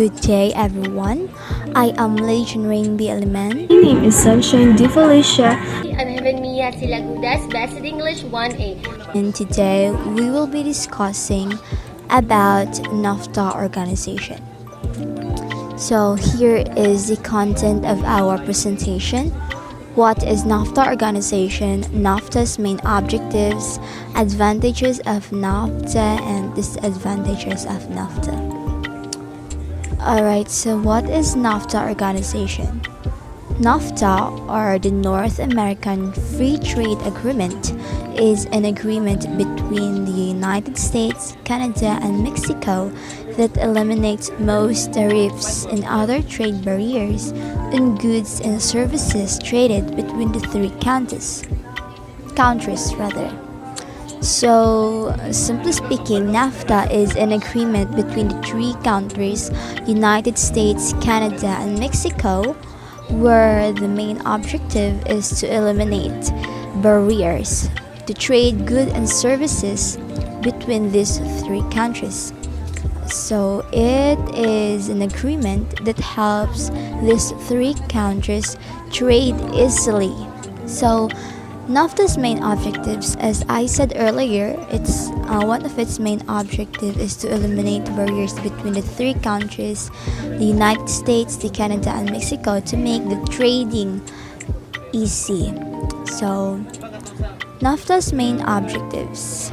Good day, everyone. I am Legion Rainby Element. My name is Sunshine Di Felicia. I'm Heaven Mia Silagudas, Best in English 1A. And today we will be discussing about NAFTA Organization. So here is the content of our presentation. What is NAFTA Organization, NAFTA's main objectives, advantages of NAFTA, and disadvantages of NAFTA. Alright, so what is NAFTA Organization? NAFTA, or the North American Free Trade Agreement, is an agreement between the United States, Canada, and Mexico that eliminates most tariffs and other trade barriers on goods and services traded between the three countries. So, simply speaking, NAFTA is an agreement between the three countries, United States, Canada, and Mexico, where the main objective is to eliminate barriers to trade goods and services between these three countries. So it is an agreement that helps these three countries trade easily. So NAFTA's main objectives, as I said earlier, it's one of its main objectives is to eliminate barriers between the three countries, the United States, the Canada, and Mexico, to make the trading easy. So NAFTA's main objectives.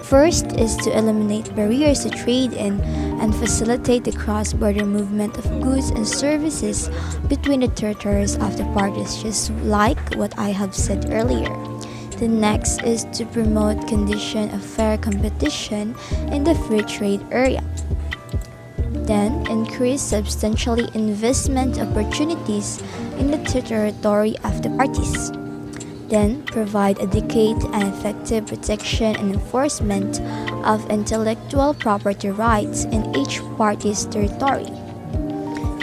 First is to eliminate barriers to trade in and facilitate the cross-border movement of goods and services between the territories of the parties, just like what I have said earlier. The next is to promote conditions of fair competition in the free trade area. Then, increase substantially investment opportunities in the territory of the parties. Then, provide adequate and effective protection and enforcement of intellectual property rights in each party's territory.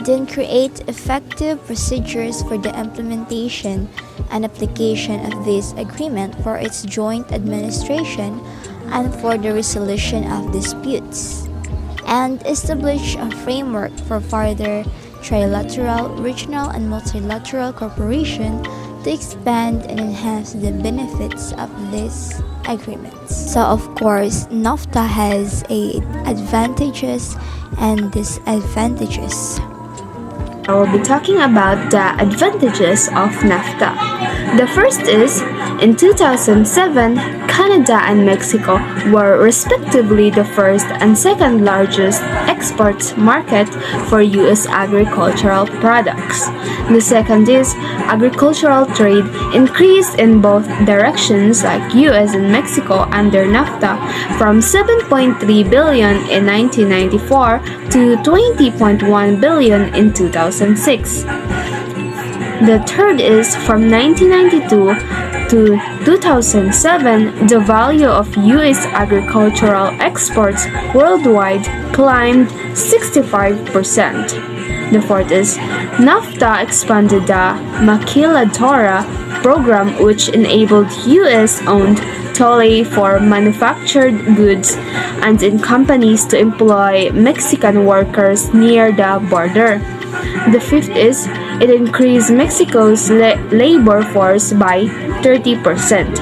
Then, create effective procedures for the implementation and application of this agreement for its joint administration and for the resolution of disputes. And establish a framework for further trilateral, regional, and multilateral cooperation to expand and enhance the benefits of these agreements. So of course, NAFTA has advantages and disadvantages. I will be talking about the advantages of NAFTA. The first is, in 2007, Canada and Mexico were respectively the first and second largest export market for U.S. agricultural products. The second is, agricultural trade increased in both directions, like U.S. and Mexico under NAFTA, from $7.3 billion in 1994 to $20.1 billion in 2006. The third is, from 1992 to 2007, the value of U.S. agricultural exports worldwide climbed 65%. The fourth is, NAFTA expanded the Maquiladora program, which enabled U.S.-owned toll for manufactured goods and in companies to employ Mexican workers near the border. The fifth is, it increased Mexico's labor force by 30%.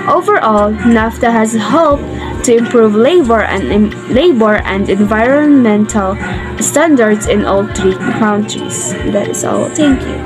Overall, NAFTA has helped to improve labor and environmental standards in all three countries. That is all. Thank you.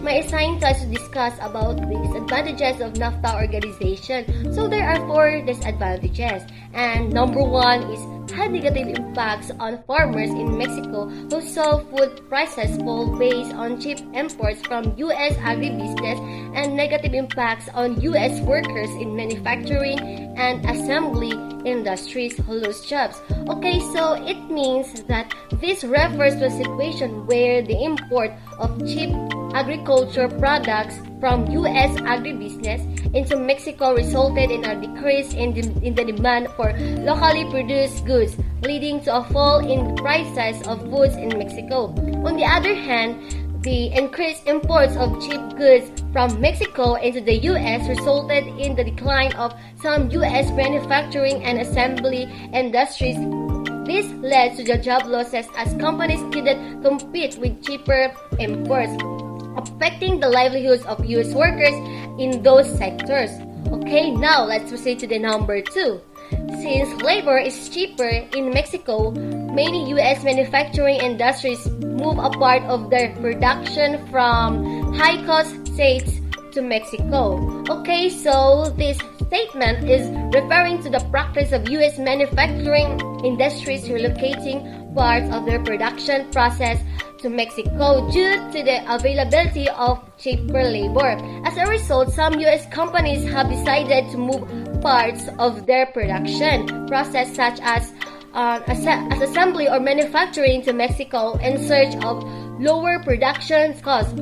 My assigned task to discuss about the disadvantages of NAFTA organization. So there are 4 disadvantages. And number 1 is had negative impacts on farmers in Mexico who saw food prices fall based on cheap imports from U.S. agribusiness, and negative impacts on U.S. workers in manufacturing and assembly industries who lose jobs. Okay, so it means that this refers to a situation where the import of cheap agriculture products from U.S. agribusiness into Mexico resulted in a decrease in the demand for locally produced goods, leading to a fall in the prices of goods in Mexico. On the other hand, the increased imports of cheap goods from Mexico into the U.S. resulted in the decline of some U.S. manufacturing and assembly industries This led to the job losses as companies couldn't compete with cheaper imports, affecting the livelihoods of US workers in those sectors. Okay, now let's proceed to the number 2. Since labor is cheaper in Mexico, many US manufacturing industries move a part of their production from high-cost states to Mexico. Okay, so this statement is referring to the practice of US manufacturing industries relocating parts of their production process to Mexico due to the availability of cheaper labor. As a result, some US companies have decided to move parts of their production process such as assembly or manufacturing to Mexico in search of lower production costs.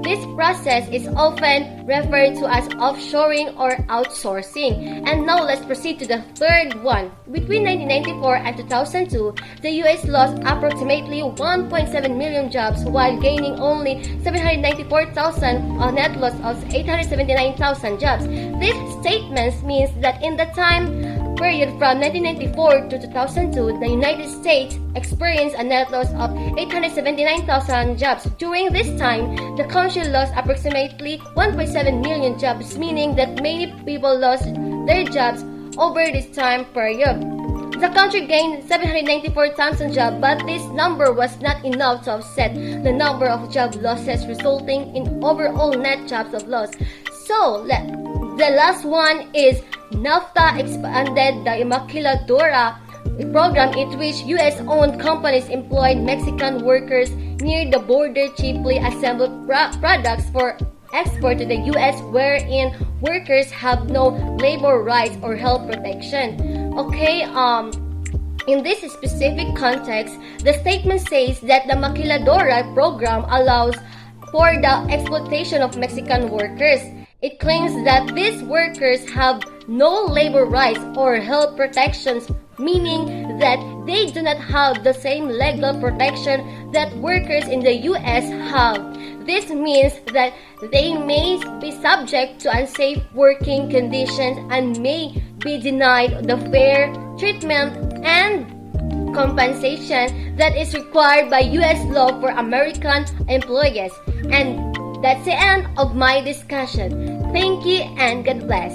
This process is often referred to as offshoring or outsourcing. And now let's proceed to the third one. Between 1994 and 2002, the US lost approximately 1.7 million jobs while gaining only 794,000, a net loss of 879,000 jobs. This statement means that in the time period from 1994 to 2002, the United States experienced a net loss of 879,000 jobs. During this time, the country lost approximately 1.7 million jobs, meaning that many people lost their jobs over this time period. The country gained 794,000 jobs, but this number was not enough to offset the number of job losses, resulting in overall net jobs of loss. So, the last one is NAFTA expanded the Maquiladora program in which US-owned companies employed Mexican workers near the border cheaply assembled products for export to the US, wherein workers have no labor rights or health protection. Okay, in this specific context, the statement says that the Maquiladora program allows for the exploitation of Mexican workers. It claims that these workers have no labor rights or health protections, meaning that they do not have the same legal protection that workers in the US have. This means that they may be subject to unsafe working conditions and may be denied the fair treatment and compensation that is required by US law for American employees. And that's the end of my discussion. Thank you and God bless.